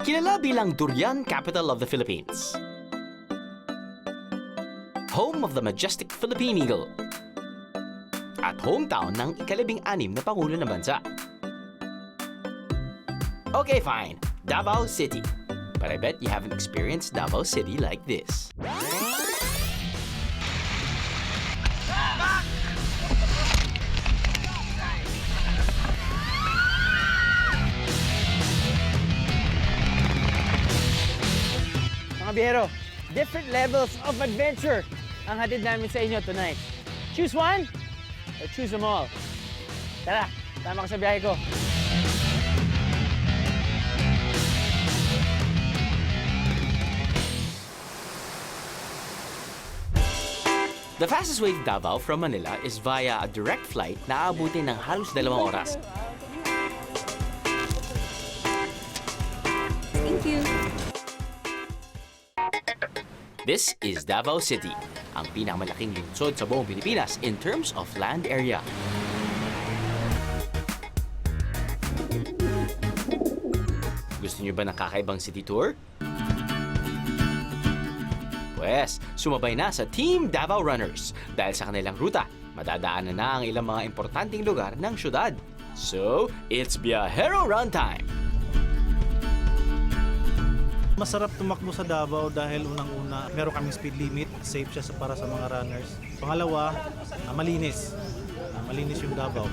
Kilala bilang durian capital of the Philippines. Home of the majestic Philippine Eagle. At hometown ng ika-16 na Pangulo ng Bansa. Okay, fine. Davao City. But I bet you haven't experienced Davao City like this. Mga biyahero, different levels of adventure ang hatid namin sa inyo tonight. Choose one or choose them all. Tara, tama ka sa biyahe ko. The fastest way to Davao from Manila is via a direct flight na aabutin ng halos 2 oras. Thank you. This is Davao City, ang pinakamalaking lungsod sa buong Pilipinas in terms of land area. Gusto niyo ba ng kakaibang city tour? Pwes, sumabay na sa Team Davao Runners dahil sa kanilang ruta, madadaanan na ang ilang mga importanteng lugar ng syudad. So, it's BiyaHERO run time! Masarap tumakbo sa Davao dahil unang-una, meron kaming speed limit, safe siya para sa mga runners. Pangalawa, malinis. Malinis yung Davao.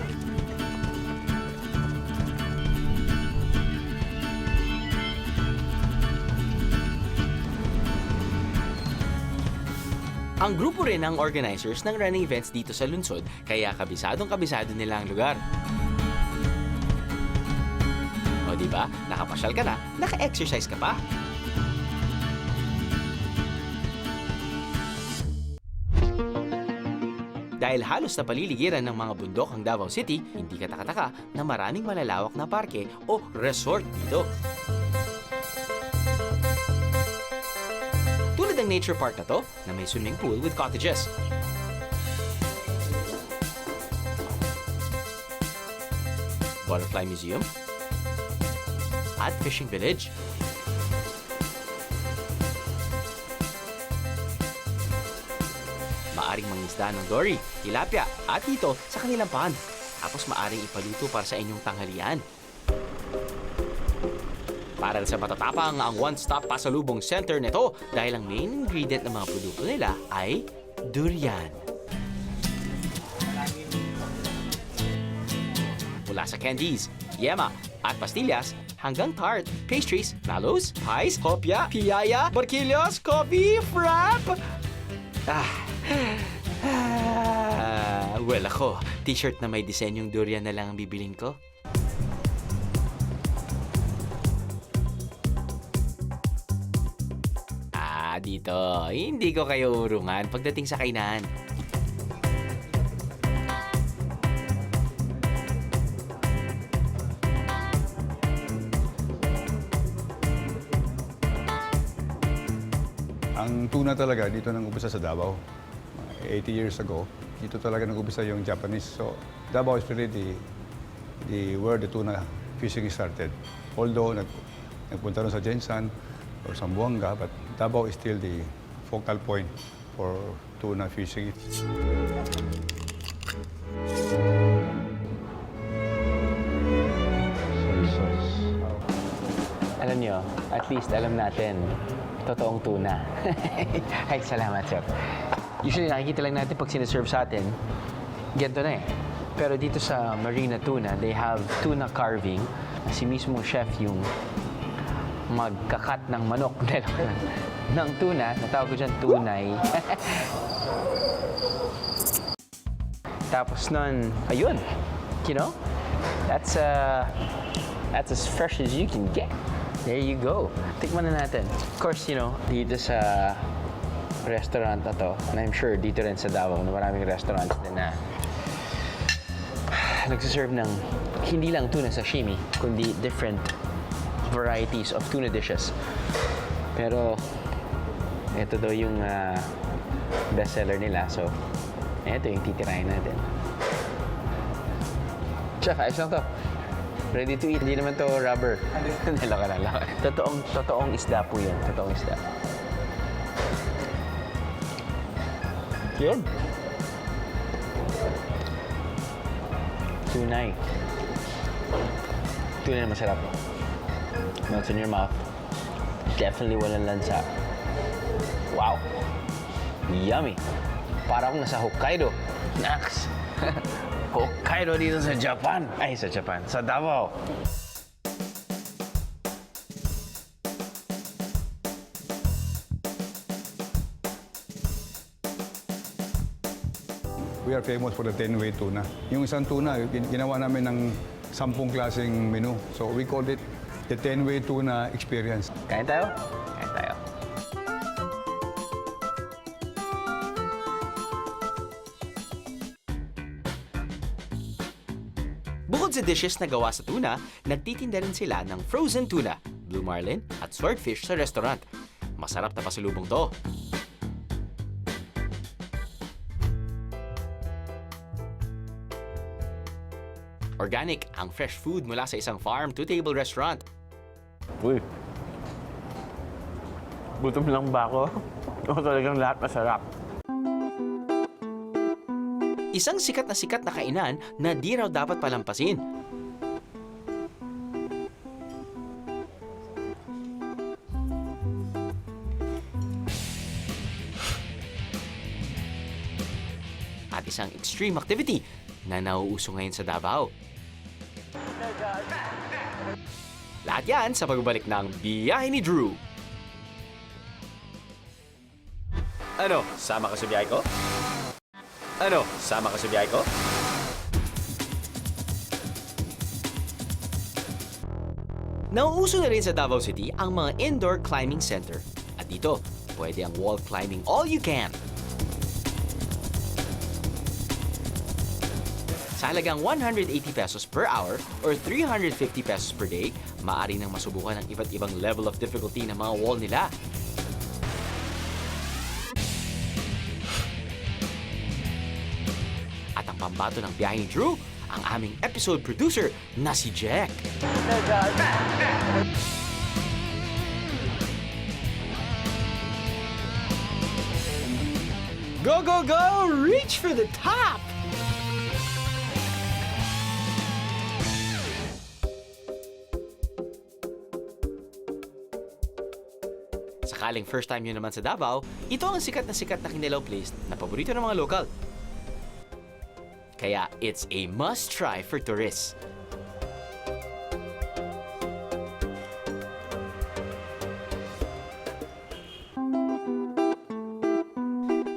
Ang grupo rin ang organizers ng running events dito sa lungsod, kaya kabisadong-kabisado nila ang lugar. O diba, nakapasyal ka na, naka-exercise ka pa. Dahil halos na paliligiran ng mga bundok ang Davao City, hindi ka taka-taka na maraming malalawak na parke o resort dito. Tulad ng nature park na to, na may swimming pool with cottages. Butterfly Museum at Fishing Village. Maaring mangisda ng dory, tilapia at hito sa kanilang pond. Tapos maaring ipaluto para sa inyong tanghalian. Para sa matatapang ang one-stop pasalubong center nito dahil ang main ingredient ng mga produkto nila ay durian. Mula sa candies, yema at pastillas hanggang tart, pastries, mallows, pies, kopya, piyaya, barquillos, coffee, frap. Well ako, t-shirt na may disenyong durian na lang ang bibiling ko. Dito, hindi ko kayo urungan pagdating sa kainan. Ang tuna talaga dito nang umpisa sa Davao. 80 years ago, dito talaga nag-umpisa yung Japanese. So, Davao is really where the tuna fishing started. Although nagpunta rin sa Jensan or Zamboanga, but Davao is still the focal point for tuna fishing. Alam nyo, at least alam natin, totoong tuna. Ay, salamat, sir. Usually, nakikita lang natin pag sinaserve sa atin, ganito na eh. Pero dito sa Marina Tuna, they have tuna carving. Si mismo chef yung magkakat ng manok ng tuna. Natawag ko dyan tunay. Tapos nun, ayun. You know? That's as fresh as you can get. There you go. Tikman na natin. Of course, you know, dito sa restaurant na to, and I'm sure dito rin sa Davao na maraming restaurants din na nagsiserve ng hindi lang tuna sashimi, kundi different varieties of tuna dishes. Pero ito daw yung bestseller nila, so ito yung titirahin natin. Chef, ayos lang to. Ready to eat. Hindi naman to rubber. Naloka lang. Totoong isda po yan. Totoong isda. Yun. Tunay. Tunay na masarap. Melts in your mouth. Definitely walang lansa. Wow. Yummy. Para akong nasa Hokkaido. Naks. Hokkaido dito sa Japan. Ay, sa Japan. Sa Davao. We are famous for the 10-way tuna. Yung isang tuna, ginawa namin ng 10 klaseng menu. So we called it the 10-way tuna experience. Kain tayo? Kain tayo. Bukod sa dishes na gawa sa tuna, nagtitinda rin sila ng frozen tuna, blue marlin at swordfish sa restaurant. Masarap na pasalubong to. Organic ang fresh food mula sa isang farm-to-table restaurant. Uy. Gutom lang ba ako? O talagang lahat masarap. Isang sikat na kainan na di raw dapat palampasin. At isang extreme activity na nauuso ngayon sa Davao. Lahat yan sa pagbabalik ng Biyahe ni Drew. Ano, sama ka sa biyahe ko? Ano, sama ka sa biyahe ko? Nauuso na rin sa Davao City ang mga indoor climbing center. At dito, pwede ang wall climbing all you can. Sa halagang 180 pesos per hour or 350 pesos per day, maaari nang masubukan ang iba't ibang level of difficulty ng mga wall nila. At ang pambato ng biyahe ni Drew, ang aming episode producer na si Jack. Go, go, go! Reach for the top! Sakaling first time nyo naman sa Davao, ito ang sikat na kinilaw place na paborito ng mga lokal. Kaya it's a must-try for tourists.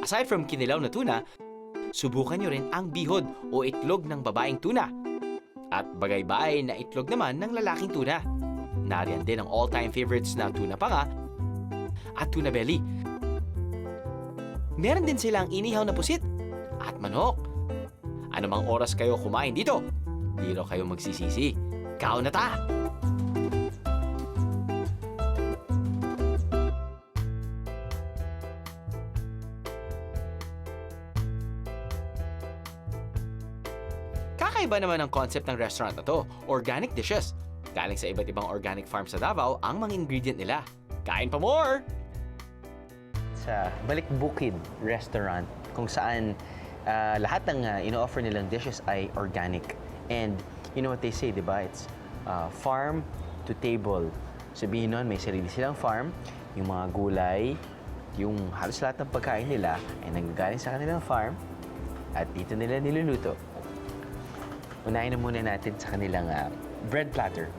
Aside from kinilaw na tuna, subukan nyo rin ang bihod o itlog ng babaeng tuna. At bagaybay na itlog naman ng lalaking tuna. Nariyan din ang all-time favorites na tuna panga at tuna belly. Meron din silang inihaw na pusit at manok. Anumang oras kayo kumain dito, di raw kayo magsisisi. Kaon na ta! Kakaiba naman ang concept ng restaurant na to, organic dishes. Galing sa iba't ibang organic farm sa Davao ang mga ingredient nila. Kain pa more! Sa Balikbukid Restaurant, kung saan lahat ng ino-offer nilang dishes ay organic. And you know what they say, di ba? It's farm to table. Sabihin nun, may sarili silang farm, yung mga gulay, yung halos lahat ng pagkain nila ay nanggagaling sa kanilang farm at dito nila niluluto. Unahin na muna natin sa kanilang bread platter.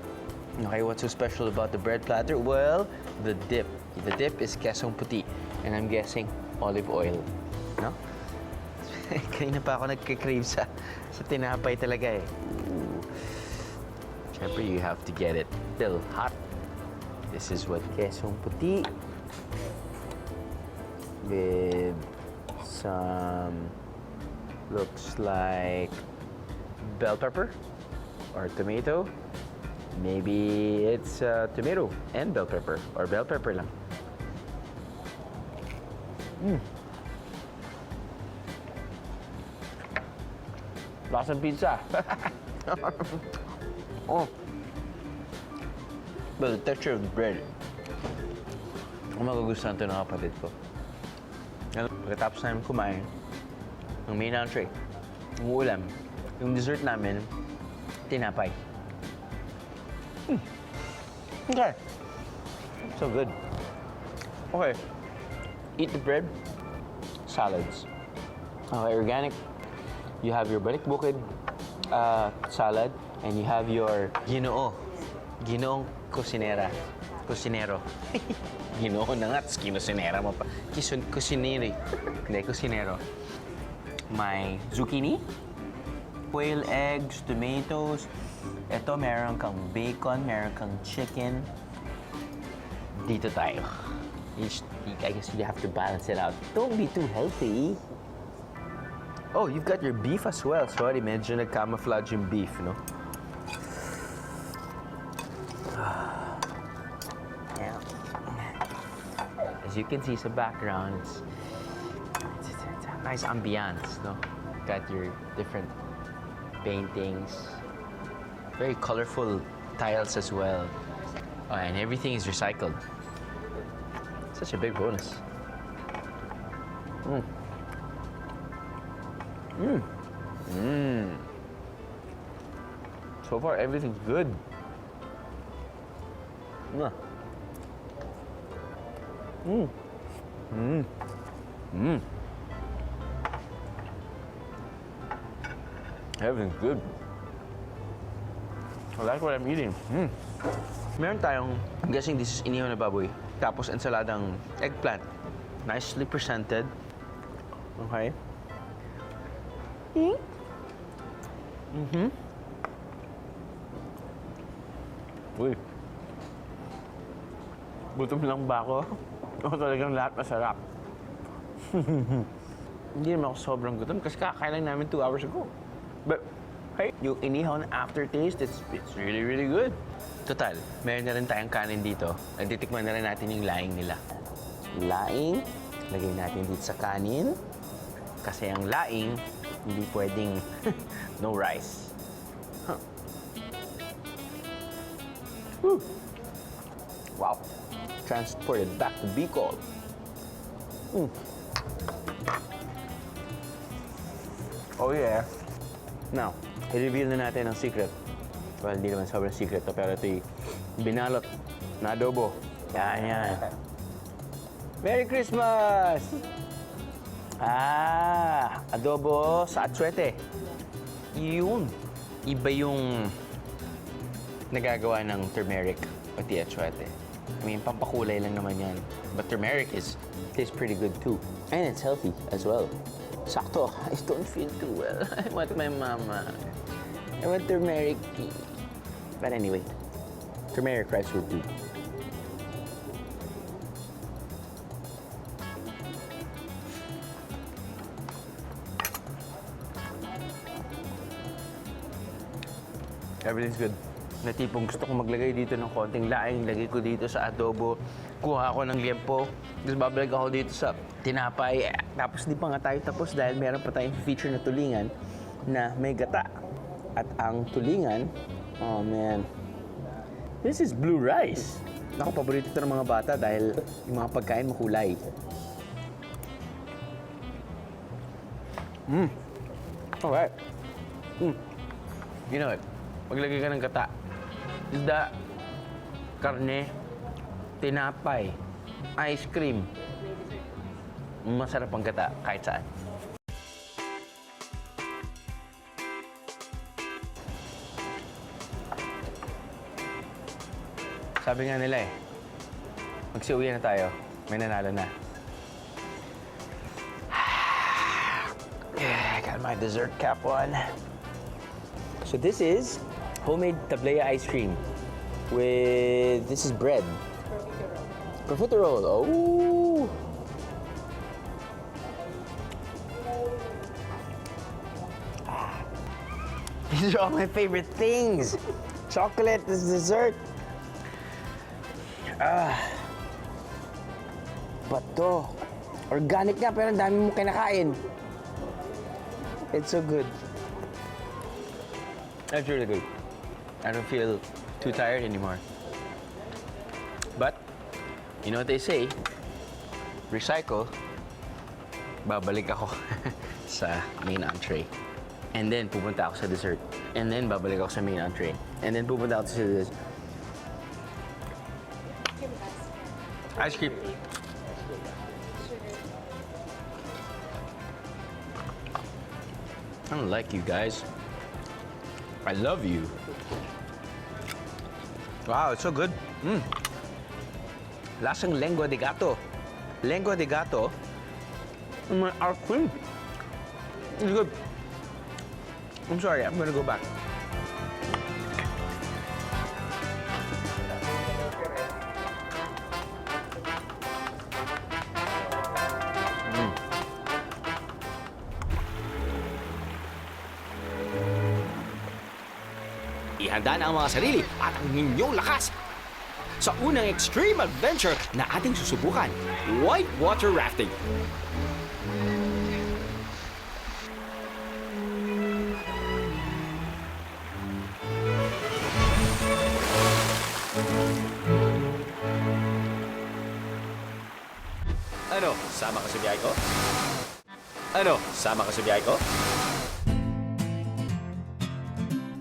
Okay, what's so special about the bread platter? Well, the dip. The dip is kesong puti. And I'm guessing olive oil. No? Kanina pa ako nagka-crave sa tinapay talaga eh. Ooh. Siyempre, you have to get it still hot. This is what kesong puti with some looks like bell pepper or tomato. Maybe it's tomato and bell pepper or bell pepper lang. Lasang pizza. Oh. But the texture of the bread. Ang magugustuhan to ng kapatid ko. Pagkatapos namin kumain, ang main entree, ang ulam, yung dessert namin, tinapay. Okay. So good. Okay. Eat the bread, salads. Okay, organic. You have your balik bukid salad, and you have your ginoong kusinera. Kusinero. Ginoo na nga, kinusinera mo pa. Kusineri. Hindi, kusinero. May zucchini, quail eggs, tomatoes. Ito, meron kang bacon, meron kang chicken. Dito tayo. I guess you have to balance it out. Don't be too healthy. Oh, you've got your beef as well. Sorry, medyo nag-camouflage yung beef, no? Yeah. As you can see sa background, it's a nice ambiance, no? Got your different paintings. Very colorful tiles as well. Oh, and everything is recycled. Such a big bonus. So far, everything's good. Everything's good. I like what I'm eating. Meron tayong, I'm guessing this is inihaw na baboy. Tapos ensaladang eggplant. Nicely presented. Okay. Uy. Gutom lang ba ako? O talagang lahat masarap? Hindi naman ako sobrang gutom kasi kakain lang namin 2 hours ago. But, hey, yung inihaw na aftertaste, it's really, really good. Total, meron na rin tayong kanin dito. Nagtitikman na rin natin yung laing nila. Laing, lagay natin dito sa kanin. Kasi ang laing, hindi pwedeng no rice. Huh. Woo. Wow. Transported back to Bicol. Oh yeah. Now, i-reveal na natin ang secret. Well, hindi naman sobrang secret to, pero ito'y binalot na adobo. Yan. Merry Christmas! Adobo sa atsuete. Yun. Iba yung nagagawa ng turmeric pati atsuete. I mean, pampakulay lang naman yan. But turmeric tastes pretty good too. And it's healthy as well. Sakto, I don't feel too well. I want my mama. I want turmeric tea. But anyway, turmeric rice will do. Everything's good. Na tipong gusto ko maglagay dito ng konting laing, lagay ko dito sa adobo, kuha ako ng liempo, tapos babalik ako dito sa tinapay. Tapos di pa nga tayo tapos dahil meron pa tayong feature na tulingan na may gata. At ang tulingan, oh man, this is blue rice. Ako, paborito ito ng mga bata dahil yung mga pagkain makulay. Alright. You know what? Maglagay ka ng gata. Isda, karne, tinapay, ice cream. Masarap ang gata kahit saan. Sabi nga nila magsiuwi na tayo. May nanalo na. I got my dessert cap on. So this is homemade tablea ice cream with, this is bread. Profiterole. Oh! These are all my favorite things. Chocolate, this dessert. Bato. Organic nga, pero ang dami mo kinakain. It's so good. That's really good. I don't feel too tired anymore. But, you know what they say, recycle, babalik ako sa main entree. And then, pupunta ako sa dessert. And then, babalik ako sa main entree. And then, pupunta ako sa dessert. Ice cream. I don't like you guys. I love you. Wow, it's so good. Lasang lengua de gato. Lengua de gato. My ice cream. It's good. I'm sorry, I'm gonna go back. Ihanda na ang mga sarili at ang inyong lakas sa unang extreme adventure na ating susubukan, whitewater rafting. Ano, sama ka sa biyahe ko? Ano, sama ka sa biyahe ko?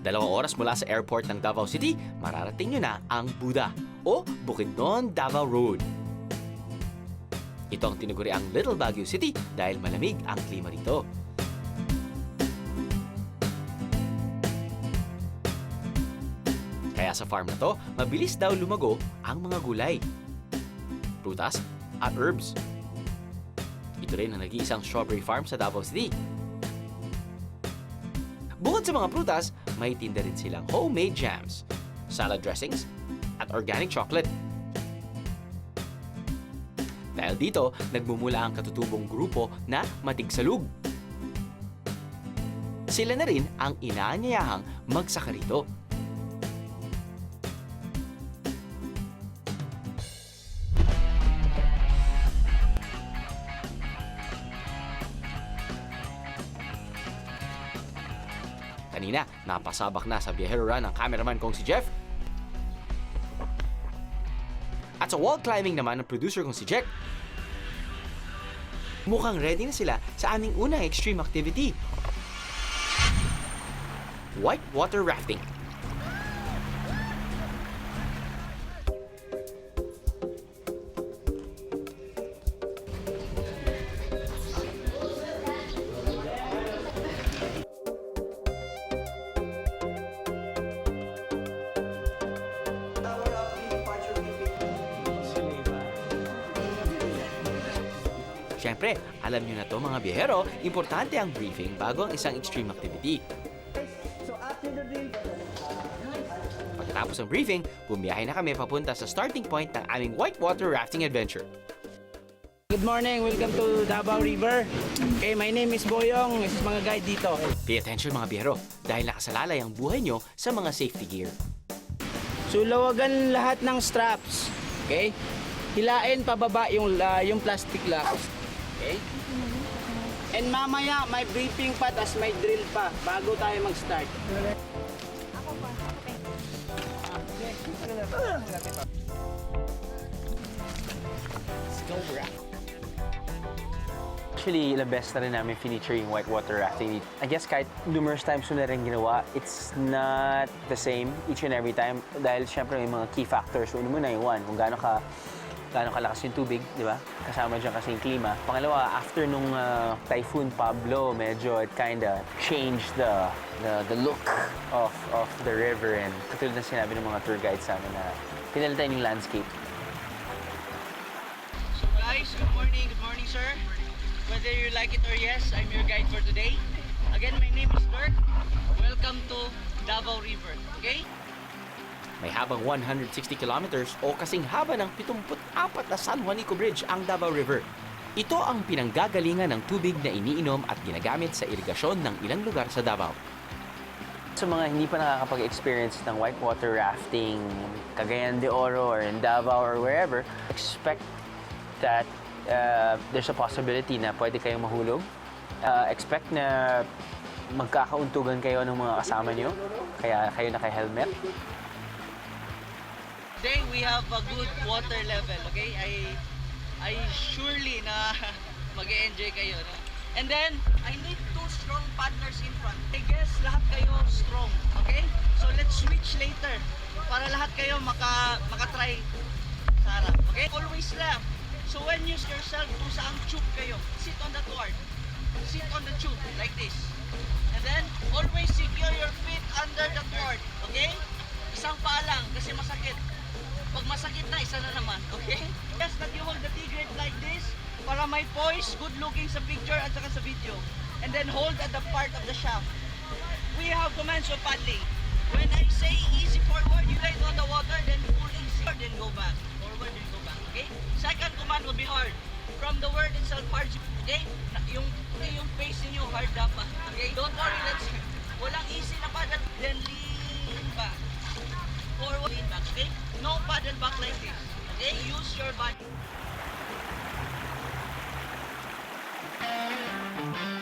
2 oras mula sa airport ng Davao City, mararating nyo na ang Buda o Bukidnon Davao Road. Ito ang tinuguriang Little Baguio City dahil malamig ang klima rito. Kaya sa farm na to, mabilis daw lumago ang mga gulay, prutas at herbs. Ito rin ang nag-iisang strawberry farm sa Davao City. Bukod sa mga prutas, may tinda rin silang homemade jams, salad dressings, at organic chocolate. Dahil dito, nagmumula ang katutubong grupo na Matigsalug. Sila na rin ang inaanyayahang magsaka rito. Kanina, napasabak na sa BiyaHERO run ang cameraman kong si Jeff. At sa wall climbing naman ng producer kong si Jack. Mukhang ready na sila sa aming unang extreme activity, whitewater rafting. Siyempre, alam nyo na to mga biyahero, importante ang briefing bago ang isang extreme activity. Pagkatapos ng briefing, bumiyahe na kami papunta sa starting point ng aming whitewater rafting adventure. Good morning, welcome to Davao River. Okay, my name is Boyong, this is mga guide dito. Pay attention mga biyahero, dahil nakasalalay ang buhay nyo sa mga safety gear. So, lawagan lahat ng straps. Okay? Hilain pababa yung plastic lock. Okay? And mamaya, may briefing pa, tas may drill pa bago tayo mag-start. Actually, ilang beses na rin namin feature yung whitewater rafting. I guess kahit numerous times ko na rin ginawa, it's not the same each and every time. Dahil syempre may mga key factors. Una muna yung one, kung gaano kalakas yung tubig, di ba? Kasama dyan kasi yung klima. Pangalawa, after nung Typhoon Pablo, medyo it kinda changed the look of the river. And katulad na sinabi ng mga tour guides sa amin na pinalitan yung landscape. So guys, good morning sir. Whether you like it or yes, I'm your guide for today. Again, my name is Dirk. Welcome to Davao River, okay? May habang 160 kilometers o kasing haba ng 74 na San Juanico Bridge ang Davao River. Ito ang pinanggagalingan ng tubig na iniinom at ginagamit sa irigasyon ng ilang lugar sa Davao. Sa mga hindi pa nakakapag-experience ng whitewater rafting, Cagayan de Oro or in Davao or wherever, expect that there's a possibility na pwede kayong mahulog. Expect na magkakauntugan kayo ng mga kasama nyo? Kaya kayo naka-helmet? Today we have a good water level, okay? I surely na mag-enjoy kayo, no? And then, I need 2 strong paddlers in front. I guess lahat kayo strong, okay? So let's switch later para lahat kayo maka-try sa harap, okay? Always left. So when you yourself kung saang tube kayo, sit on the cord. Sit on the tube like this. And then, always secure your feet under the cord, okay? Isang paa lang kasi masakit. Pag masakit na, isa na naman, okay? Yes, that you hold the tigre like this para may poise, good looking sa picture at saka sa video. And then hold at the part of the shaft. We have commands of paddling. When I say easy forward, you guys on the water, then pull easy, then go back. Forward, then go back, okay? Second command will be hard. From the word itself, hard, okay? Yung pace niyo hard dapat, okay? Don't worry, walang easy na paddle, then lean back. Forward, lean back, okay? No paddle back like this, okay? Use your body.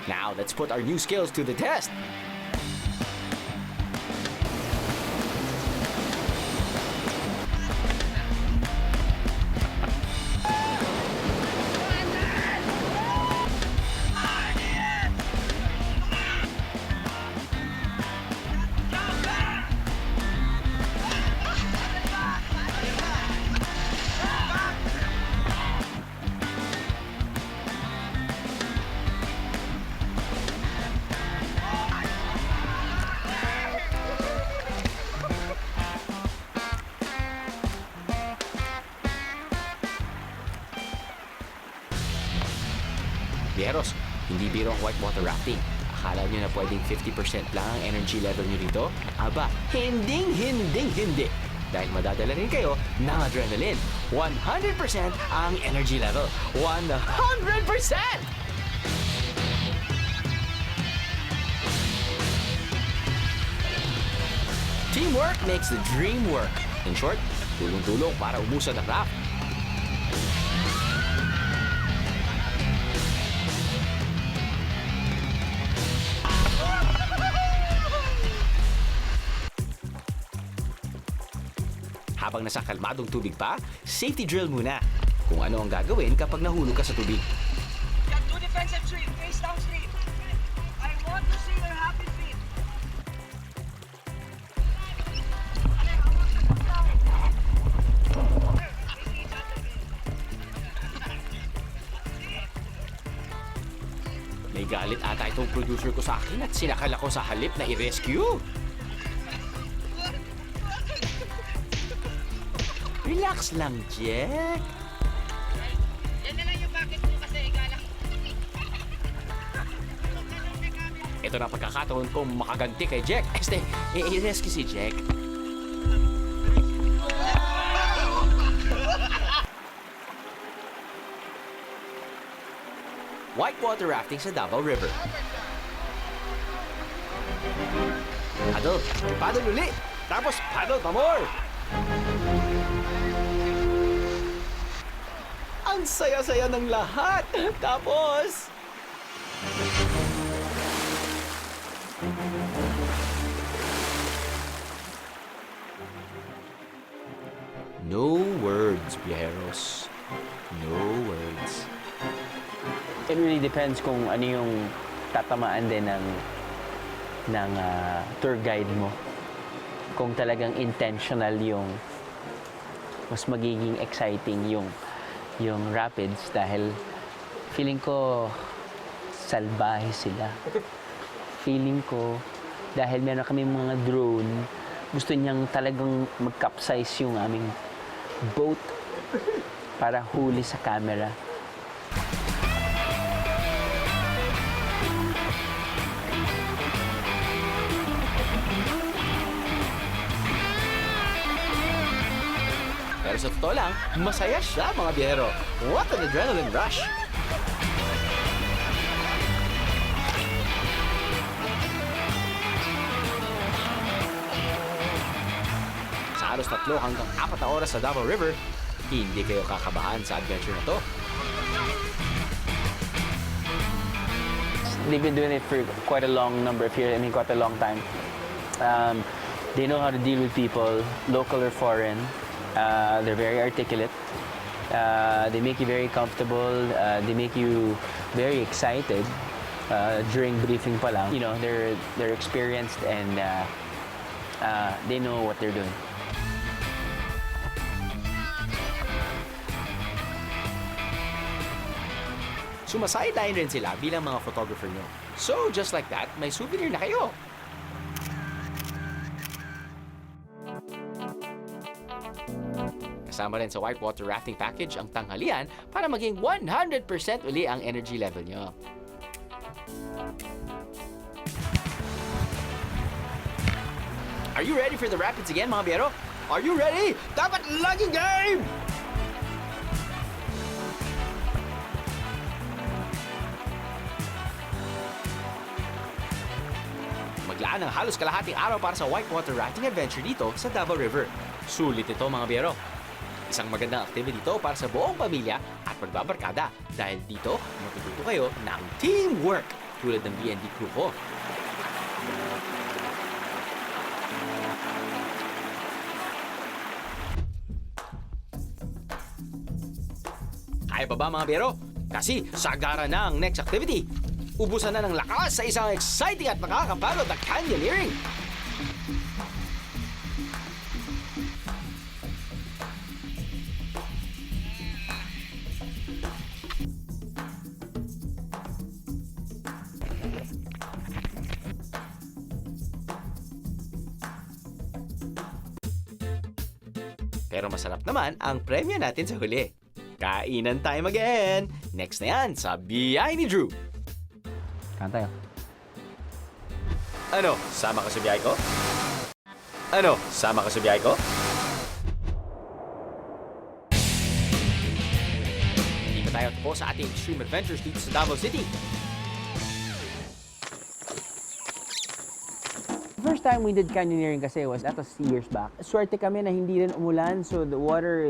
Now, let's put our new skills to the test. Biyaheros, hindi biro ang whitewater rafting. Akala nyo na pwedeng 50% lang ang energy level nyo dito? Aba, hindi. Dahil madadala rin kayo ng adrenaline. 100% ang energy level. 100%! Teamwork makes the dream work. In short, tulong-tulong para umusad ang raft. Habang nasa kalmadong tubig pa, safety drill muna. Kung ano ang gagawin kapag nahulog ka sa tubig. Got 2 defensive sweep, face down sweep. I want to see your happy feet. May galit ata itong producer ko sa akin at sinakal ako sa halip na i-rescue. Relax lang, Jack. Yan na lang yung bakit mo kasi igalang. Ito na pagkakataon kong makaganti kay Jack. I-rescue si Jack. Whitewater rafting sa Davao River. Paddle ulit. Tapos paddle pa more. Ang saya-saya ng lahat. Tapos... No words, Biyaheros. No words. It really depends kung ano yung tatamaan din ng tour guide mo. Kung talagang intentional yung mas magiging exciting yung rapids dahil feeling ko salbahe sila. Feeling ko dahil meron kami mga drone, gusto niyang talagang mag-capsize yung aming boat para huli sa camera. Pero sa totoo lang, masaya siya mga biyahero. What an adrenaline rush! Sa halos 3 hanggang 4 na oras sa Davao River, hindi kayo kakabahan sa adventure na to. they've been doing it for quite a long number of years. I mean, quite a long time. They know how to deal with people, local or foreign. They're very articulate. They make you very comfortable. They make you very excited during briefing pa lang. You know, they're experienced and they know what they're doing. Sumasideline rin sila bilang mga photographer nyo. So, just like that, may souvenir na kayo. Kasama rin sa whitewater rafting package ang tanghalian para maging 100% uli ang energy level nyo. Are you ready for the rapids again, mga biyero? Are you ready? Dapat laging game! Maglaan ng halos kalahating araw para sa whitewater rafting adventure dito sa Davao River. Sulit ito, mga biyero. Isang magandang activity ito para sa buong pamilya at pagbabarkada dahil dito matututo kayo ng teamwork tulad ng BND crew ko. Kaya pa ba, mga biyero? Kasi sagara na ang next activity. Ubusan na ng lakas sa isang exciting at nakakapagod na canyoneering. Pero masarap naman ang premyo natin sa huli. Kainan time again! Next na yan sa Biyahe ni Drew. Kain tayo. Ano, sama ka sa biyahe ko? Ano, sama ka sa biyahe ko? Hindi pa tayo tapos sa ating extreme adventures dito sa Davao City. First time we did canyoneering kasi that was years back. Swerte kami na hindi rin umulan, so the water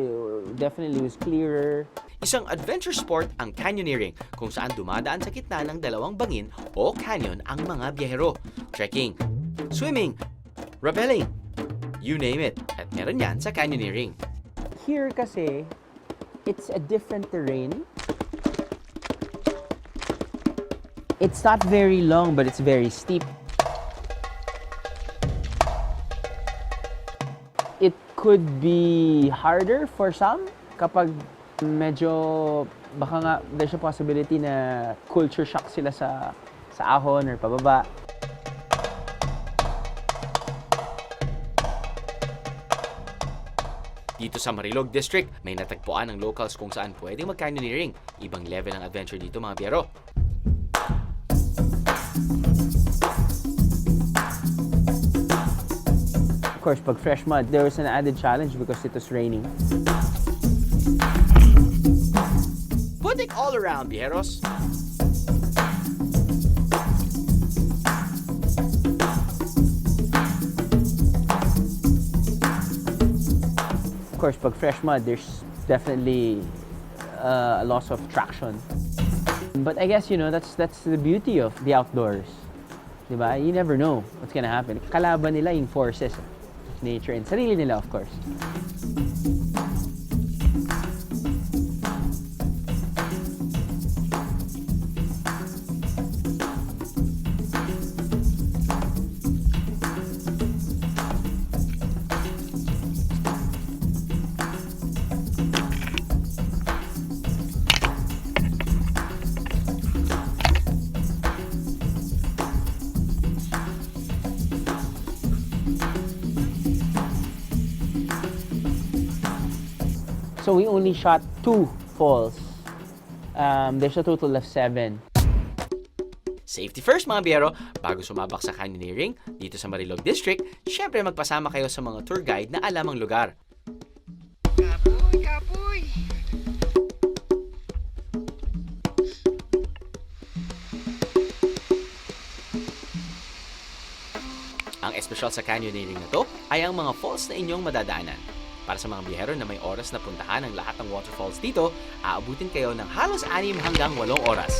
definitely was clearer. Isang adventure sport ang canyoneering kung saan dumadaan sa gitna ng dalawang bangin o canyon ang mga biyahero. Trekking, swimming, rappelling, you name it. At meron yan sa canyoneering. Here kasi, it's a different terrain. It's not very long, but it's very steep. It could be harder for some kapag medyo baka nga there's a possibility na culture shock sila sa ahon or pababa. Dito sa Marilog District, may natagpuan ng locals kung saan pwedeng mag-canyoneering. Ibang level ng adventure dito, mga biyero. Of course, pag fresh mud, there was an added challenge because it was raining. Putik all around, biyeros. Of course, pag fresh mud, there's definitely a loss of traction. But I guess, you know, that's the beauty of the outdoors. Diba? You never know what's gonna happen. Kalaban nila yung forces, nature, and sarili nila, of course. So we only shot 2 falls. There's a total of 7. Safety first, mga biyero. Bago sumabak sa canyoneering dito sa Marilog District, syempre magpasama kayo sa mga tour guide na alam ang lugar. Kapoy, kapoy! Ang espesyal sa canyoneering na to ay ang mga falls na inyong madadaanan. Para sa mga biyahero na may oras na puntahan ang lahat ng waterfalls dito, aabutin kayo ng halos 6 hanggang 8 oras.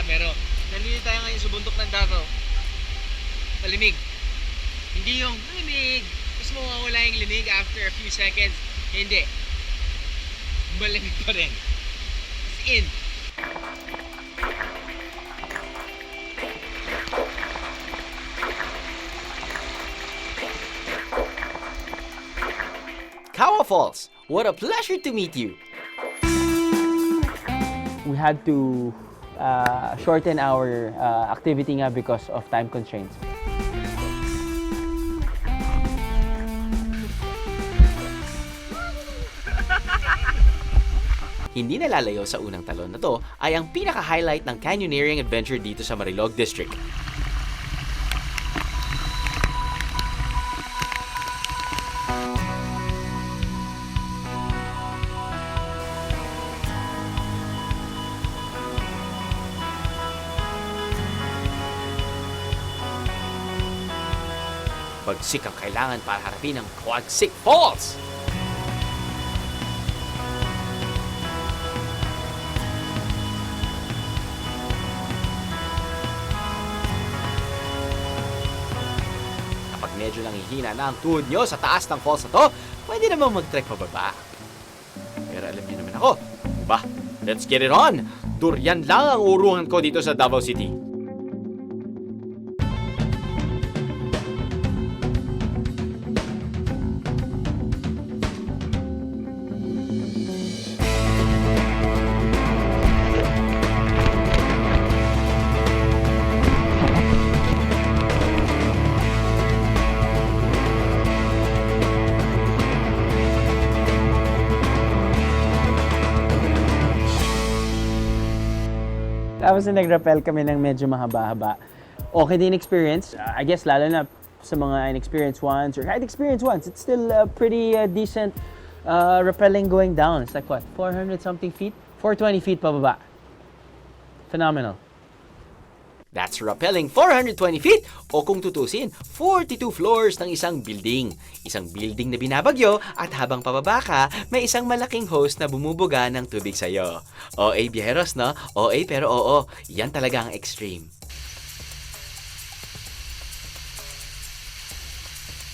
pero nandito tayo ngayon sa bundok ng Davao. Malimig. Hindi yung malimig, tapos mawawala yung limig after a few seconds. Hindi. Malimig pa rin. It's in. Kawa Falls, what a pleasure to meet you. We had to shorten our activity nga because of time constraints. Hindi nalalayo sa unang talon na to ay ang pinaka-highlight ng canyoneering adventure dito sa Marilog District. Pagsik ang kailangan para harapin ang Quagsik Falls. Kapag medyo nanghihina na ang tuhod nyo sa taas ng falls na to, pwede namang mag-trek pababa. Pero alam niyo naman ako, let's get it on! Durian lang ang urungan ko dito sa Davao City. Tapos nag-rappel kami ng medyo mahaba-haba. Okay din experience. I guess lalo na sa mga inexperienced ones or kahit experienced ones, it's still pretty decent rappelling going down. It's like what, 400 something feet? 420 feet pababa. Phenomenal. That's rappelling 420 feet o kung tutusin, 42 floors ng isang building. Isang building na binabagyo at habang pababa ka, may isang malaking hose na bumubuga ng tubig sa'yo. OA biyaheros, no? OA pero oo, yan talaga ang extreme.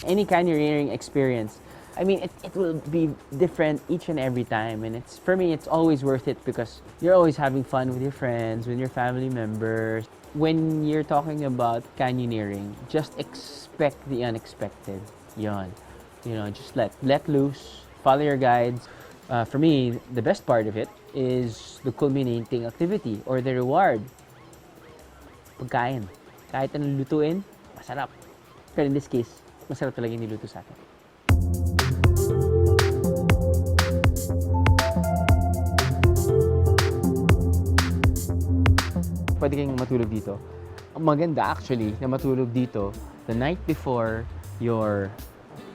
Any canyoneering experience, I mean, it will be different each and every time. And for me, it's always worth it because you're always having fun with your friends, with your family members. When you're talking about canyoneering, just expect the unexpected. Yon. You know, just let loose, follow your guides. For me, the best part of it is the culminating activity or the reward. Pagkain. Kahit anong lutuin, masarap. Pero in this case, masarap talaga yung niluto sa atin. Pwede kayong matulog dito. Ang maganda actually na matulog dito the night before your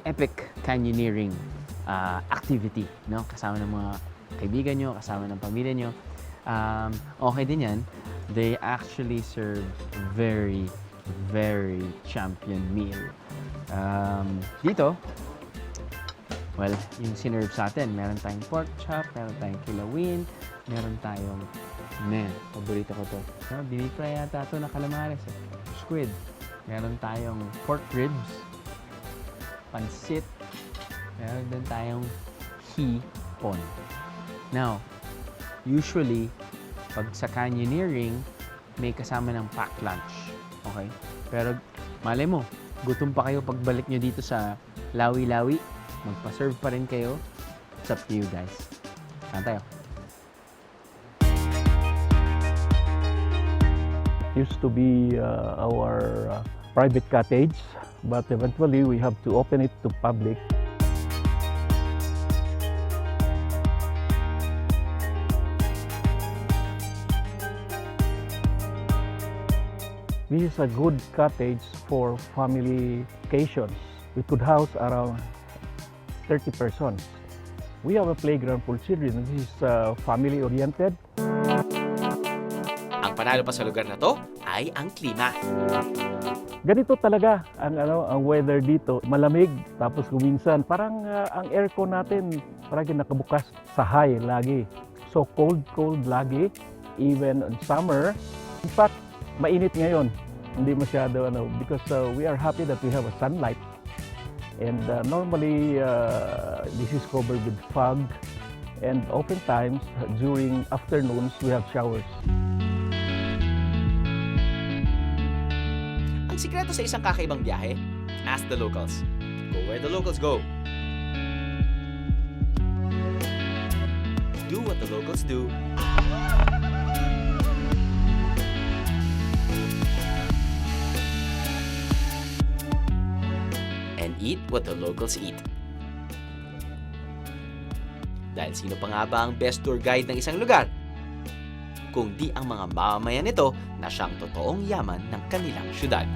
epic canyoneering activity, no? Kasama ng mga kaibigan nyo, kasama ng pamilya nyo. Okay din yan. They actually serve very, very champion meal. Dito, well, yung sinerve sa atin, meron tayong pork chop, meron tayong kilawin, meron tayong paborito ko to. Binifry yata ito na calamares. Squid. Meron tayong pork ribs, pansit, meron din tayong hipon. Now, usually, pag sa canyoneering, may kasama ng packed lunch. Okay? Pero, malay mo, gutom pa kayo pagbalik nyo dito sa Lawi-Lawi, magpa-serve pa rin kayo. It's up to you guys. Saan tayo? Used to be our private cottage, but eventually we have to open it to public. This is a good cottage for family occasions. We could house around 30 persons. We have a playground for children. This is family-oriented. Ang panalo pa sa lugar na to ay ang klima. Ganito talaga ang weather dito. Malamig, tapos kuminsan parang ang aircon natin parang nakabukas sa high lagi. So cold lagi. Even in summer, In fact, mainit ngayon. Hindi masyado because we are happy that we have a sunlight. And normally, this is covered with fog. And oftentimes, during afternoons, we have showers. Ang sikreto sa isang kakaibang biyahe? Ask the locals. Go where the locals go. Do what the locals do. And eat what the locals eat. Dahil sino pa nga ba ang best tour guide ng isang lugar? Kung di ang mga mamamayan nito na siyang totoong yaman ng kanilang syudad.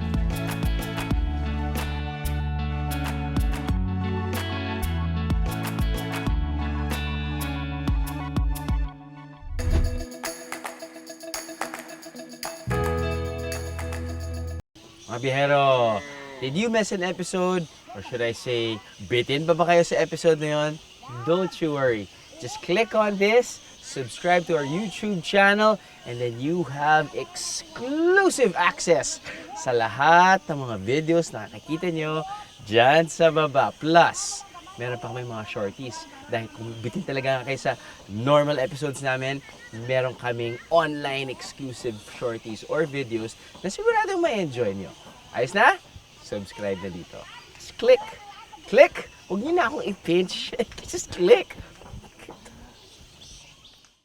Mga biyahero, did you miss an episode? Or should I say, bitin pa ba kayo sa episode na yun? Don't you worry. Just click on this, subscribe to our YouTube channel, and then you have exclusive access sa lahat ng mga videos na nakikita nyo dyan sa baba. Plus, meron pa kami mga shorties. Dahil kung bitin talaga kayo sa normal episodes namin, meron kaming online exclusive shorties or videos na siguradong ma-enjoy nyo. Ayos na? Subscribe na dito. Just click. Click! Huwag nyo na akong i-pinch. Just click.